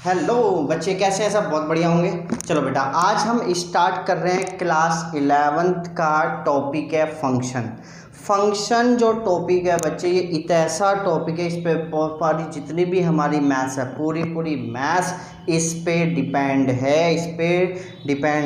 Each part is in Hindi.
हेलो बच्चे, कैसे हैं? सब बहुत बढ़िया होंगे। चलो बेटा, आज हम स्टार्ट कर रहे हैं क्लास 11th का टॉपिक है फंक्शन। फंक्शन जो टॉपिक है बच्चे, ये एक ऐसा टॉपिक है, इस पे बहुत सारी जितनी भी हमारी मैथ्स है, पूरी मैथ्स इस पे डिपेंड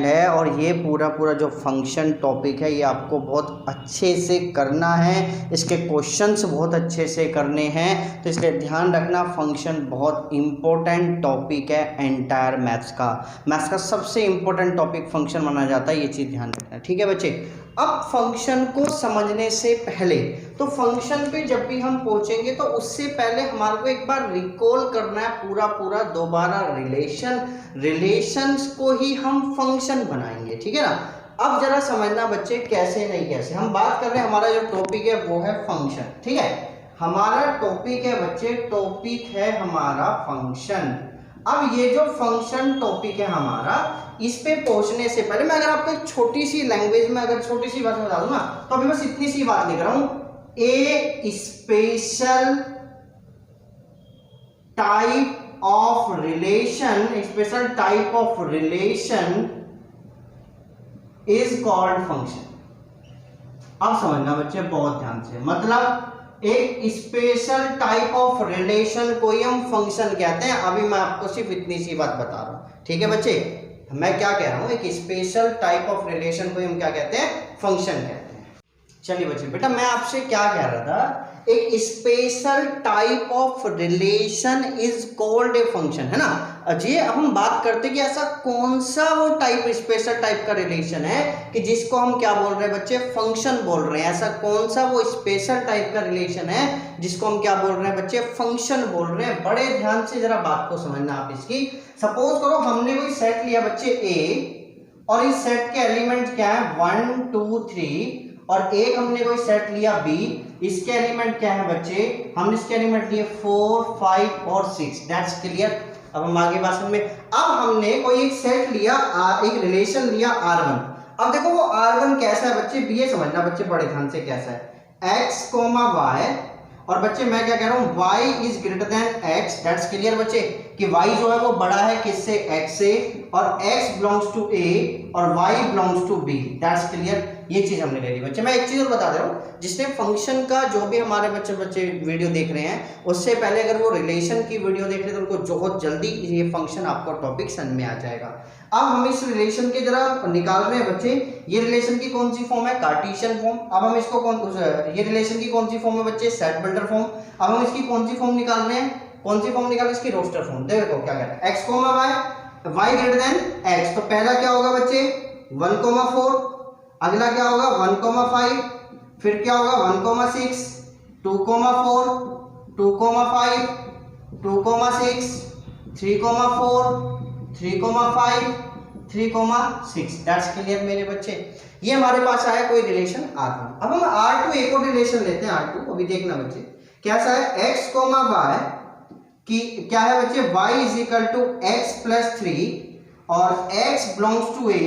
है। और ये पूरा जो फंक्शन टॉपिक है, ये आपको बहुत अच्छे से करना है, इसके क्वेश्चंस बहुत अच्छे से करने हैं। तो इसलिए ध्यान रखना, फंक्शन बहुत इम्पोर्टेंट टॉपिक है एंटायर मैथ्स का सबसे इम्पोर्टेंट टॉपिक फंक्शन माना जाता है। ये चीज़ ध्यान रखना, ठीक है बच्चे। अब फंक्शन को समझने से पहले, तो फंक्शन पे जब भी हम पहुंचेंगे तो उससे पहले हमारे को एक बार रिकॉल करना है पूरा दोबारा रिलेशंस को ही हम फंक्शन बनाएंगे, ठीक है ना। अब जरा समझना बच्चे, कैसे नहीं कैसे हम बात कर रहे हैं। हमारा जो टॉपिक है वो है फंक्शन, ठीक है। हमारा टॉपिक है बच्चे, टॉपिक है हमारा फंक्शन। अब ये जो फंक्शन टॉपिक है हमारा, इस पे पहुंचने से पहले मैं अगर आपको एक छोटी सी लैंग्वेज में अगर छोटी सी बात बता दूं ना, तो अभी बस इतनी सी बात लिख रहा हूं, a special type of relation is called function. अब समझना बच्चे बहुत ध्यान से, मतलब एक स्पेशल टाइप ऑफ रिलेशन को ही हम फंक्शन कहते हैं। अभी मैं आपको सिर्फ इतनी सी बात बता रहा हूं, ठीक है बच्चे। मैं क्या कह रहा हूं, एक स्पेशल टाइप ऑफ रिलेशन को हम क्या कहते हैं, फंक्शन कहते हैं। चलिए बच्चे, बेटा मैं आपसे क्या कह रहा था, एक special type of relation is called a function, है ना। जी, अब हम बात करते हैं कि ऐसा कौन सा वो स्पेशल टाइप का रिलेशन है कि जिसको हम क्या बोल रहे हैं बच्चे, फंक्शन बोल रहे हैं। ऐसा कौन सा वो स्पेशल टाइप का रिलेशन है जिसको हम क्या बोल रहे हैं बच्चे, फंक्शन बोल रहे हैं। बड़े ध्यान से जरा बात को समझना आप इसकी। सपोज करो हमने कोई सेट लिया बच्चे ए, और इस सेट के एलिमेंट क्या है, 1 2 3, और एक हमने कोई सेट लिया बी, इसके एलिमेंट क्या है बच्चे, हमने इसके एलिमेंट लिए 4 5 और 6। That's clear. अब हम आगे बात में, अब हमने कोई एक सेट लिया, एक रिलेशन लिया R1। अब देखो वो R1 कैसा है बच्चे, ये समझना बच्चे बड़े ध्यान से, कैसा है, x, y, और बच्चे मैं क्या कह रहा हूं, y is greater than x। That's clear बच्चे, कि y जो है वो बड़ा है किससे, x से, और x बिलोंग्स टू a और y belongs to b। That's clear. ये चीज हमने ले ली बच्चे। मैं एक चीज और बता दे रहा हूँ, जिसने फंक्शन का जो भी हमारे बच्चे वीडियो देख रहे हैं, उससे पहले अगर वो रिलेशन की वीडियो देख रहे हैं तो उनको बहुत जल्दी ये फंक्शन आपको टॉपिक समझ में आ जाएगा। अब हम इस रिलेशन के जरा निकाल रहे हैं बच्चे, ये रिलेशन की कौन सी फॉर्म है, कार्टेशियन फॉर्म। अब हम इसको ये रिलेशन की कौन सी फॉर्म है बच्चे, सेट बिल्डर फॉर्म। अब हम इसकी कौन सी फॉर्म निकाल रहे हैं, कौन सी फॉर्म निकाल रहे हैं, इसकी रोस्टर फॉर्म। देखो क्या कहता है, x, y greater than x। तो पहला क्या होगा बच्चे, 1 4, अगला क्या होगा 1 5, फिर क्या होगा 1 6, 2 4, 2 5, 2 6, 3 4, 3 5, 3 6। दैट्स क्लियर मेरे बच्चे। ये हमारे पास आया कोई रिलेशन R1। अब हम R2 एक और रिलेशन लेते हैं, R2 अभी देखना बच्चे कैसा है, x, y की क्या है बच्चे, y is equal to x plus 3, और x बिलोंग्स टू a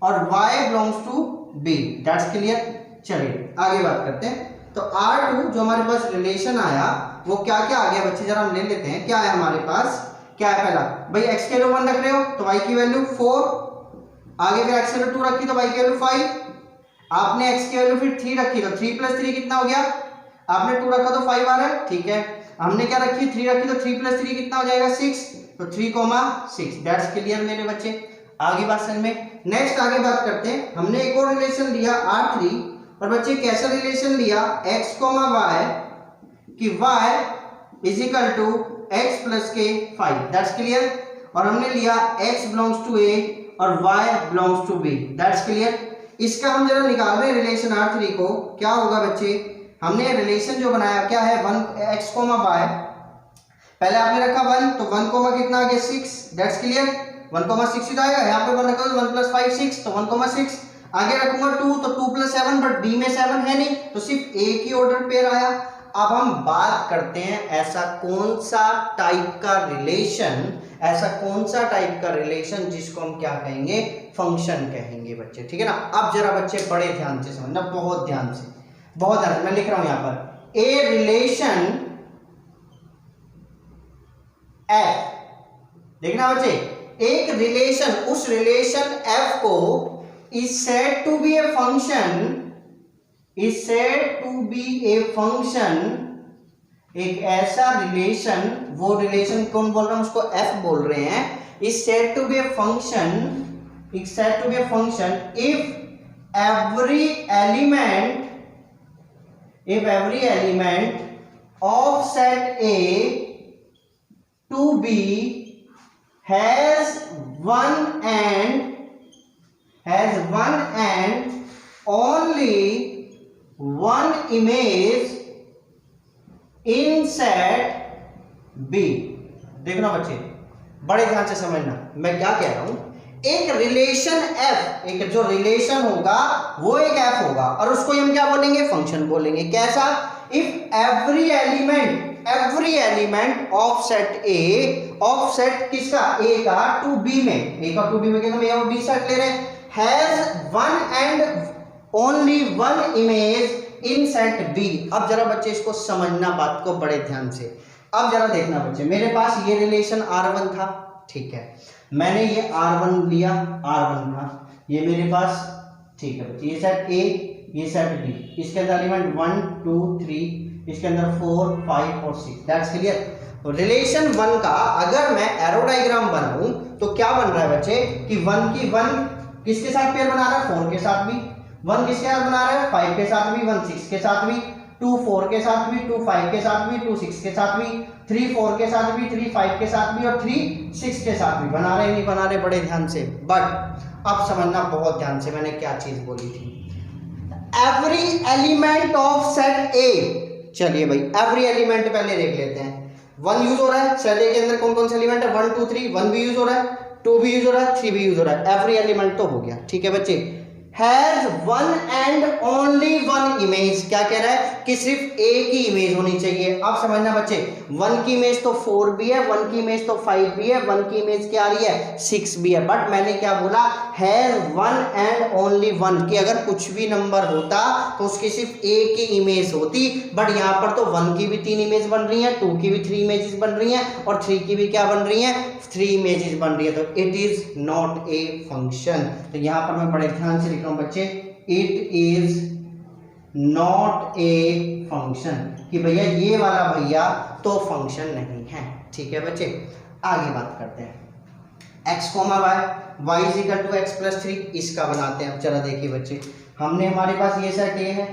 और y belongs to b। That's clear. चलिए आगे बात करते हैं। तो R2 जो हमारे पास रिलेशन आया वो क्या क्या आ गया बच्चे, जरा हम ले लेते हैं। क्या है हमारे पास, क्या है पहला भाई, x की वैल्यू 1 रख रहे हो तो y की वैल्यू 4, आगे फिर x की वैल्यू 2 रखी तो y की वैल्यू 5, आपने x की वैल्यू फिर 3 रखी तो 3 प्लस 3 कितना हो गया, आपने 2 रखा तो 5 आ रहा है, ठीक है। हमने क्या रखी, 3 रखी तो 3 प्लस 3 कितना हो जाएगा, 6, तो 3 6। दैट्स क्लियर मेरे बच्चे। आगे बात समझ में। नेक्स्ट आगे बात करते हैं, हमने एक और रिलेशन लिया R3, और बच्चे कैसा रिलेशन लिया, x, y कि y is equal to x plus के 5। That's clear. और हमने लिया x बिलोंग्स टू a और y belongs to b। That's clear. इसका हम जरा निकाल रहे हैं रिलेशन R3 को, क्या होगा बच्चे, हमने रिलेशन जो बनाया क्या है, 1 x, y, पहले आपने रखा 1, तो 1 कितना आ गया 6। That's clear. 1 6 ही तो आएगा, यहाँ पे 1 रखा तो 1 प्लस 5 6, तो 1 6। आगे रखूंगा 2, तो 2 प्लस 7, बट b में 7 है नहीं, तो सिर्फ एक ही ऑर्डर पेयर आया। अब हम बात करते हैं ऐसा कौन सा टाइप का रिलेशन जिसको हम क्या कहेंगे, फंक्शन कहेंगे बच्चे, ठीक है ना। अब जरा बच्चे बड़े ध्यान से समझना, बहुत ध्यान से मैं लिख रहा हूं यहां पर, ए रिलेशन f देखना बच्चे, एक रिलेशन, उस रिलेशन f को is said to be a function, is said to be a function, एक ऐसा रिलेशन, वो रिलेशन कौन बोल रहा है, उसको f बोल रहे हैं, is said to be a function, is said to be a function if every element of set A to B has one and only one image in set B। देखना बच्चे, बड़े ध्यान से समझना मैं क्या कह रहा हूं। एक रिलेशन f, एक जो रिलेशन होगा वो एक f होगा और उसको हम क्या बोलेंगे, फंक्शन बोलेंगे। कैसा, if every element of set A, of set किसका, ए का टू बी में, ए का टू बी में क्या हम ए और बी सेट ले रहे हैं, has one and only one image in set B. अब जरा बच्चे इसको समझना बात को बड़े ध्यान से। अब जरा देखना बच्चे, मेरे पास ये रिलेशन R1 था, ठीक है, मैंने ये R1 लिया, R1 था ये मेरे पास, ठीक है बच्चे, ये सेट A, ये सेट B, इसके अंदर एलिमेंट 1 2 3, इसके अंदर 4 5 और 6, दैट्स क्लियर। रिलेशन 1 का अगर मैं एरो डायग्राम बनाऊं तो क्या बन रहा है बच्चे कि 1 किसके साथ पेयर बना रहा है, 4 के साथ भी, 1 किसके साथ बना रहा है, 5 के साथ भी, 1 6 के साथ भी, 2 4 के साथ भी, 2 5 के साथ भी, 2 6 के साथ भी, 3 4 के साथ भी, 3 5 के साथ भी और 3 6 के साथ भी। बना रहे नहीं बना रहे, बड़े ध्यान से, बट अब समझना बहुत ध्यान से मैंने क्या चीज बोली थी। एवरी एलिमेंट ऑफ सेट ए, चलिए भाई एवरी एलिमेंट पहले देख लेते हैं। 1 यूज हो रहा है सेट ए के अंदर, कौन कौन से एलिमेंट है, 1 2 3, 1 भी यूज हो रहा है, 2 भी यूज हो रहा है, 3 भी यूज हो रहा है, एवरी एलिमेंट तो हो गया, ठीक है बच्चे। Has one and only one image, क्या कह रहा है कि सिर्फ ए की इमेज होनी चाहिए। अब समझना बच्चे, 1 की इमेज तो 4 भी है, 1 की इमेज तो 5 भी है, 1 की इमेज क्या आ रही है, 6 भी है, बट मैंने क्या बोला, has one and only one, कि अगर कुछ भी नंबर होता तो उसकी सिर्फ ए की इमेज होती, बट यहाँ पर तो 1 की भी 3 इमेज बन रही है, 2 की भी 3 इमेजेस बन रही हैं और 3 की भी क्या बन रही है, 3 इमेजेस बन रही है, तो it is not a function. तो यहाँ पर मैं बड़े ध्यान से लिख रहा हूँ बच्चे, it is not a function, कि भैया ये वाला भैया तो फंक्शन नहीं है, ठीक है बच्चे। आगे बात करते हैं, x, y is equal to x plus 3, इसका बनाते हैं। अब चला देखिए बच्चे, हमने हमारे पास ये सेट ए है,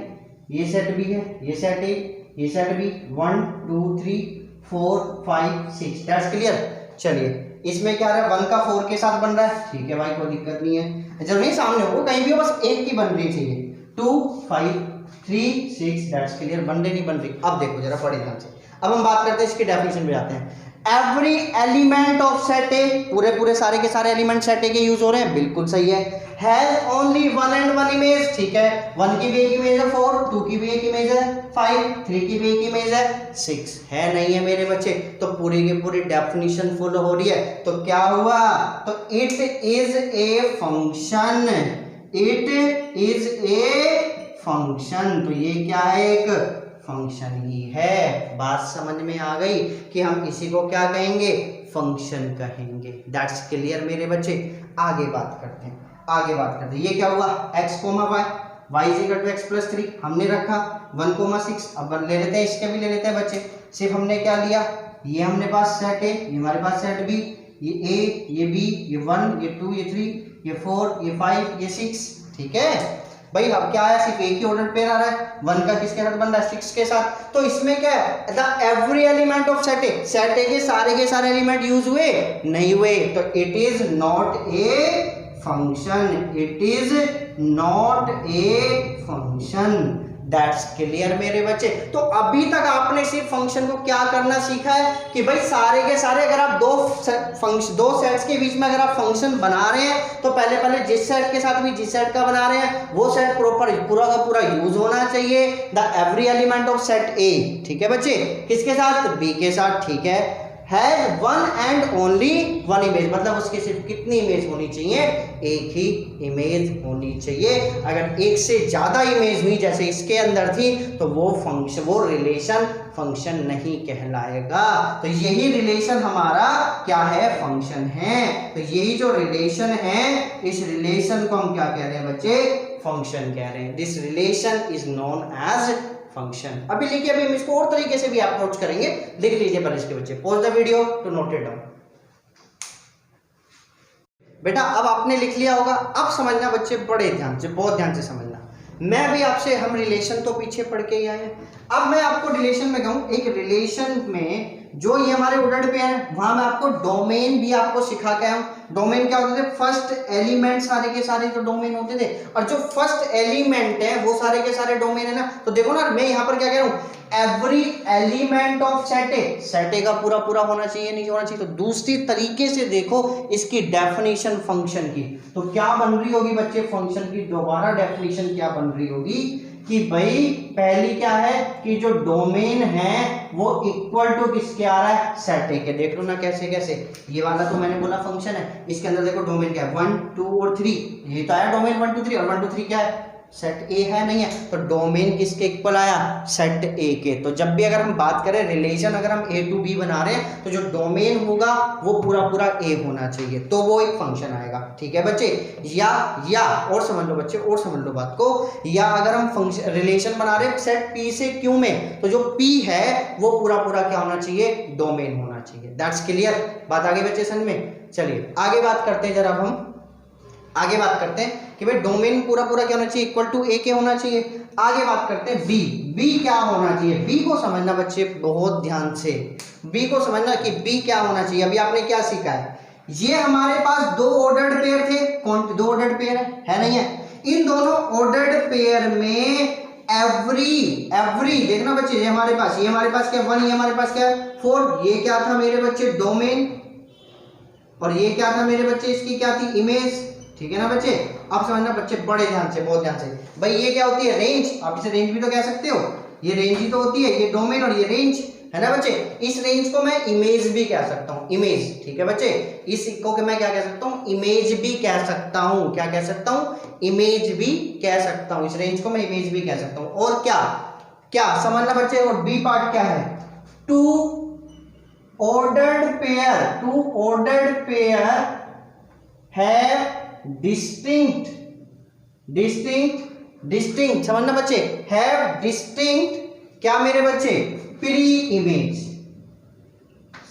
ये सेट बी है, ये सेट ए, ये सेट बी, 1 2 3 4 5 6, दैट्स क्लियर। चलिए इसमें क्या है, 1 का 4 के साथ बन रहा है, ठीक है भाई, कोई दिक्कत नहीं है, जरूरी नहीं सामने हो, कहीं भी हो, बस एक की बन रही चाहिए, 2 5 3 6, दैट्स क्लियर। बन रही नहीं बन रही, अब देखो जरा बड़े ध्यान से। अब हम बात करते हैं इसकी डेफिनेशन पे जाते हैं। एवरी एलिमेंट ऑफ सेट ए, पूरे सारे के सारे एलिमेंट सेट ए के यूज हो रहे हैं, बिल्कुल सही है। Has only one and one image, ठीक है, 1 की भी एक इमेज है 4, 2 की भी एक इमेज है 5, 3 की भी एक इमेज है 6, है नहीं है मेरे बच्चे, तो पूरी की पूरी डेफिनेशन फुल हो रही है, तो क्या हुआ, तो it is a function, it is a function, तो ये क्या है, एक फंक्शन ही है। बात समझ में आ गई कि हम इसी को क्या कहेंगे, फंक्शन कहेंगे, दैट्स क्लियर मेरे बच्चे। आगे बात करते हैं, ये क्या हुआ, x, y is equal to x plus 3 हमने रखा, 1 6, अब ले लेते हैं, इसके भी ले लेते हैं बच्चे। सिर्फ हमने क्या लिया, ये हमने पास सेट ए, ये हमारे पास सेट बी, ये a, ये b, ये 1, ये 2, ये 3, ये 4, ये 5, ये 6, ठीक है भाई। अब क्या आया, सिर्फ एक ही ऑर्डर पेयर आ रहा है, 1 का किसके साथ बन रहा है, 6 के साथ, तो इसमें क्या है, the every element of set ए के सारे एलिमेंट यूज हुए नहीं हुए, तो it is not a function, it is not a function, that's clear मेरे बच्चे। तो अभी तक आपने सिर्फ फंक्शन को क्या करना सीखा है कि भाई सारे के सारे, अगर आप दो सेट्स के बीच में अगर आप फंक्शन बना रहे हैं तो पहले जिस सेट के साथ भी जिस सेट का बना रहे हैं वो सेट प्रॉपर पूरा का पूरा यूज होना चाहिए, the every element of set ए, ठीक है बच्चे, किसके साथ, बी के साथ, ठीक है। Has one and only one image, मतलब उसकी सिर्फ कितनी इमेज होनी चाहिए, एक ही इमेज होनी चाहिए। अगर एक से ज्यादा इमेज हुई जैसे इसके अंदर थी तो वो फंक्शन, वो रिलेशन फंक्शन नहीं कहलाएगा। तो यही रिलेशन हमारा क्या है, फंक्शन है। तो यही जो रिलेशन है, इस रिलेशन को हम क्या कह रहे हैं बच्चे, फंक्शन कह रहे हैं। This relation is known as function. अभी लिखिए, अभी हम इसको और तरीके से भी अप्रोच करेंगे, लिख लीजिए पर इसके बच्चे, pause the video to note it down. बेटा अब आपने लिख लिया होगा, अब समझना बच्चे बड़े ध्यान से, बहुत ध्यान से समझना। मैं भी आपसे, हम रिलेशन तो पीछे पढ़ के ही आए, अब मैं आपको रिलेशन में कहूं, एक रिलेशन में जो ये हमारे ऑर्डर्ड पेयर है, वहां मैं आपको डोमेन भी आपको सिखा के आया हूं। डोमेन क्या होते थे, फर्स्ट एलिमेंट सारे के सारे जो डोमेन होते थे, और जो फर्स्ट एलिमेंट है वो सारे के सारे डोमेन है ना। तो देखो ना, मैं यहां पर क्या कह रहा हूं, every element of set A, set ए का पूरा पूरा होना चाहिए, नहीं होना चाहिए। तो दूसरी तरीके से देखो इसकी डेफिनेशन फंक्शन की, तो क्या बन रही होगी बच्चे, फंक्शन की दोबारा डेफिनेशन क्या बन रही होगी कि भाई पहली क्या है कि जो डोमेन है वो इक्वल टू किसके आ रहा है, सेट ए के। देख लो ना कैसे कैसे, ये वाला तो मैंने बोला फंक्शन है, इसके अंदर देखो डोमेन क्या है, 1 2 और 3, ये तो आया डोमेन 1 2 3, और 1 2 3 क्या है, सेट ए है, नहीं है। तो डोमेन किसके इक्वल आया, सेट ए के। तो जब भी अगर हम बात करें रिलेशन, अगर हम ए टू बी बना रहे हैं तो जो डोमेन होगा वो पूरा पूरा ए होना चाहिए, तो वो एक फंक्शन आएगा। ठीक है बच्चे, या और समझ लो बच्चे, और समझ लो बात को, या अगर हम फंक्शन रिलेशन बना रहे हैं सेट पी से क्यू में, तो जो पी है वो पूरा पूरा क्या होना चाहिए, डोमेन होना चाहिए। दैट्स क्लियर, बात आगे बच्चे समझ में। चलिए आगे बात करते हैं, जरा हम आगे बात करते हैं कि भाई डोमेन पूरा पूरा क्या होना चाहिए, इक्वल टू ए के होना चाहिए। आगे बात करते हैं बी, बी क्या होना चाहिए, बी को समझना बच्चे बहुत ध्यान से, बी को समझना कि बी क्या होना चाहिए। अभी आपने क्या सीखा है, ये हमारे पास दो ऑर्डर्ड पेयर थे, कौन दो ऑर्डर्ड पेयर है नहीं है, इन दोनों ऑर्डर्ड पेयर में एवरी देखना बच्चे, ये हमारे पास क्या 1, ये हमारे पास क्या 4, ये क्या था मेरे बच्चे डोमेन, और ये क्या था मेरे बच्चे, इसकी क्या थी, इमेज। ठीक है ना बच्चे, अब समझना बच्चे बड़े ध्यान से, बहुत ध्यान से। भाई ये क्या होती है, रेंज, आप इसे रेंज भी तो कह सकते हो, ये रेंज ही तो होती है, ये डोमेन और ये रेंज है ना बच्चे। इस रेंज को मैं इमेज भी कह सकता हूँ, इमेज। ठीक है बच्चे, इस को मैं क्या कह सकता हूँ, इमेज भी कह सकता हूँ। क्या कह सकता हूँ, इमेज भी कह सकता हूँ, इस रेंज को मैं इमेज भी कह सकता हूँ। और क्या क्या समझना बच्चे, और बी पार्ट क्या है, टू ऑर्डर्ड पेयर है डिस्टिंक्ट समझना बच्चे, हैव डिस्टिंक्ट क्या मेरे बच्चे, प्री इमेज।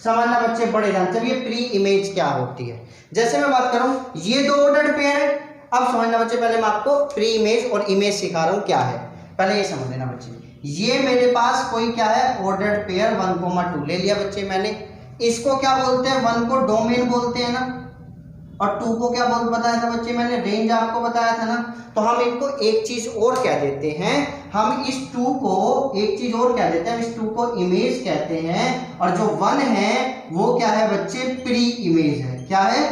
समझना बच्चे बड़े ध्यान से, ये प्री इमेज क्या होती है। जैसे मैं बात करूं, ये दो ऑर्डर्ड पेयर है, अब समझना बच्चे, पहले मैं आपको प्री इमेज और इमेज सिखा रहा हूं क्या है, पहले ये समझ लेना बच्चे। ये मेरे पास कोई क्या है, ऑर्डर्ड पेयर 1, 2 ले लिया बच्चे मैंने, इसको क्या बोलते हैं, 1 को डोमेन बोलते हैं ना, और 2 को क्या बताया था बच्चे मैंने, रेंज आपको बताया था ना। तो हम इनको एक चीज और कह देते हैं, हम इस 2 को एक चीज और कह देते हैं, इस 2 को इमेज कहते हैं, और जो 1 है वो क्या है बच्चे, प्री इमेज है। क्या है,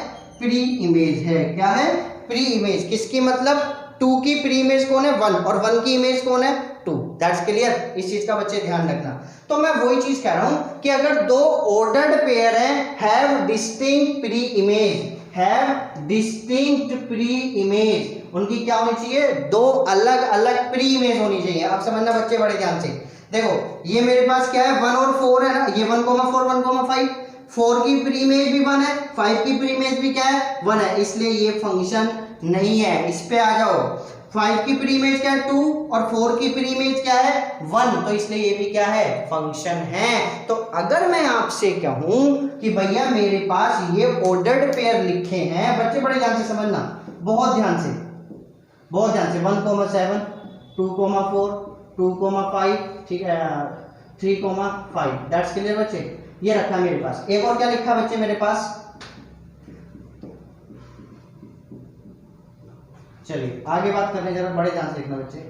प्री इमेज है। क्या है, प्री इमेज। किसकी, मतलब 2 की प्री इमेज कौन है, 1, और 1 की इमेज कौन है, 2। दैट्स क्लियर, इस चीज का बच्चे ध्यान रखना। तो मैं वही चीज कह रहा हूं कि अगर दो ऑर्डर्ड पेयर हैं, have distinct pre image, have distinct pre image, उनकी क्या होनी चाहिए, दो अलग अलग प्री इमेज होनी चाहिए। अब समझना बच्चे बड़े ध्यान से, देखो ये मेरे पास क्या है, 1 और 4 है ना, ये 1,4 1,5, 4 की प्री इमेज भी 1 है, 5 की प्री इमेज भी क्या है, 1 है, इसलिए ये फंक्शन नहीं है। इस पे आ जाओ, 5 की प्री इमेज क्या है, 2, और 4 की प्री इमेज क्या है, 1, तो इसलिए ये भी क्या है, फंक्शन है। तो अगर मैं आपसे कहूं कि भैया मेरे पास ये ऑर्डर्ड पेयर लिखे हैं, बच्चे बड़े ध्यान से समझना, बहुत ध्यान से, बहुत ध्यान से, 1,7 2,4 2,5, ठीक है, 3,5। दैट्स क्लियर बच्चे, ये रखा मेरे पास। एक और क्या लिखा बच्चे मेरे पास, चलिए आगे बात करने जरा बड़े ध्यान से देखना बच्चे।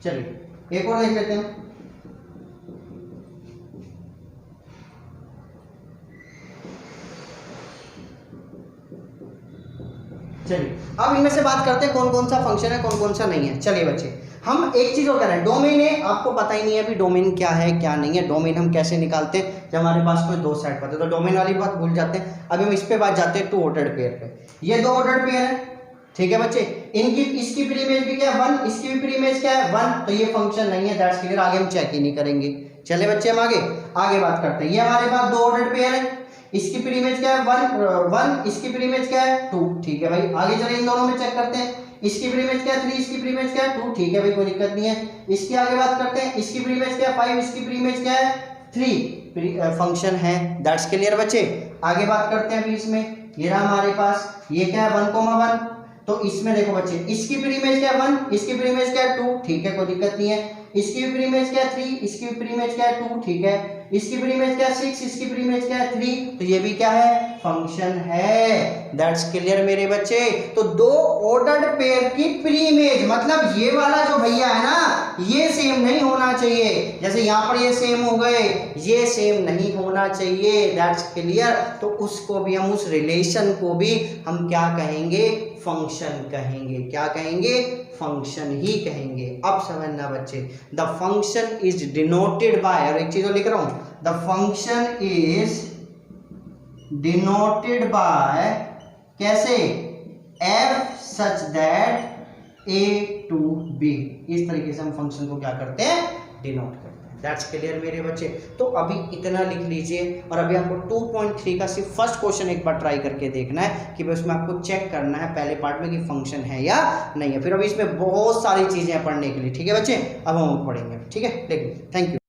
चलिए एक और देख लेते हैं, चलिए अब इनमें से बात करते हैं कौन कौन सा फंक्शन है, कौन कौन सा नहीं है। चलिए बच्चे हम एक चीज़ और कह रहे हैं, डोमेन है, आपको पता ही नहीं है अभी डोमेन क्या है क्या नहीं है। डोमेन हम कैसे निकालते हैं, जब हमारे पास कोई दो सेट पता है तो डोमेन वाली बात भूल जाते हैं। अभी हम इस पे बात जाते हैं टू ऑर्डर्ड पेयर पे। ये दो ऑर्डर्ड पेयर है, ठीक है बच्चे, इनकी इसकी प्री इमेज भी क्या है 1, इसकी भी प्री इमेज क्या है 1, तो ये फंक्शन नहीं है, दैट्स क्लियर। आगे हम चेक ही नहीं करेंगे। चले बच्चे हम आगे बात करते हैं। ये हमारे पास दो ऑर्डर्ड पेयर है, इसकी प्री इमेज क्या है 1, इसकी प्री इमेज क्या है 2, ठीक है भाई। आगे चले इन दोनों में चेक करते हैं, इसकी प्री इमेज क्या है 3, इसकी प्री इमेज क्या है 2, ठीक है भाई, कोई दिक्कत नहीं है। इसकी आगे बात करते हैं, इसकी प्री इमेज क्या है 5, इसकी प्री इमेज क्या है 3, फंक्शन है, दैट्स क्लियर बच्चे। आगे बात करते हैं अभी इसमें, ये रहा हमारे पास, ये क्या है 1,1, तो इसमें देखो बच्चे, इसकी प्री इमेज क्या है 1, इसकी प्री इमेज क्या है 2, ठीक है, कोई दिक्कत नहीं है। इसकी प्री इमेज क्या है 3, इसकी प्री इमेज क्या है 2, ठीक है। इसकी प्री इमेज क्या है 6, इसकी प्री इमेज क्या है 3, तो ये भी क्या है फंक्शन है, दैट्स क्लियर मेरे बच्चे। तो दो ऑर्डर्ड पेयर की प्री इमेज, मतलब ये वाला जो भैया है ना, ये सेम नहीं होना चाहिए। जैसे यहाँ पर ये सेम हो गए, ये सेम नहीं होना चाहिए, दैट्स क्लियर। तो उसको भी हम, उस रिलेशन को भी हम क्या कहेंगे, फंक्शन कहेंगे। क्या कहेंगे, फंक्शन ही कहेंगे। अब समझना बच्चे, the function is denoted by, और एक चीज और लिख रहा हूं, the function is denoted by, कैसे, f such that A to B. इस तरीके से हम फंक्शन को क्या करते हैं, डिनोट करते हैं। दैट्स क्लियर मेरे बच्चे। तो अभी इतना लिख लीजिए, और अभी आपको 2.3 का सिर्फ फर्स्ट क्वेश्चन एक बार ट्राई करके देखना है कि उसमें आपको चेक करना है पहले पार्ट में कि फंक्शन है या नहीं है। फिर अभी इसमें बहुत सारी चीजें पढ़ने के लिए, ठीक है बच्चे, अब हम पढ़ेंगे, ठीक है। Thank you.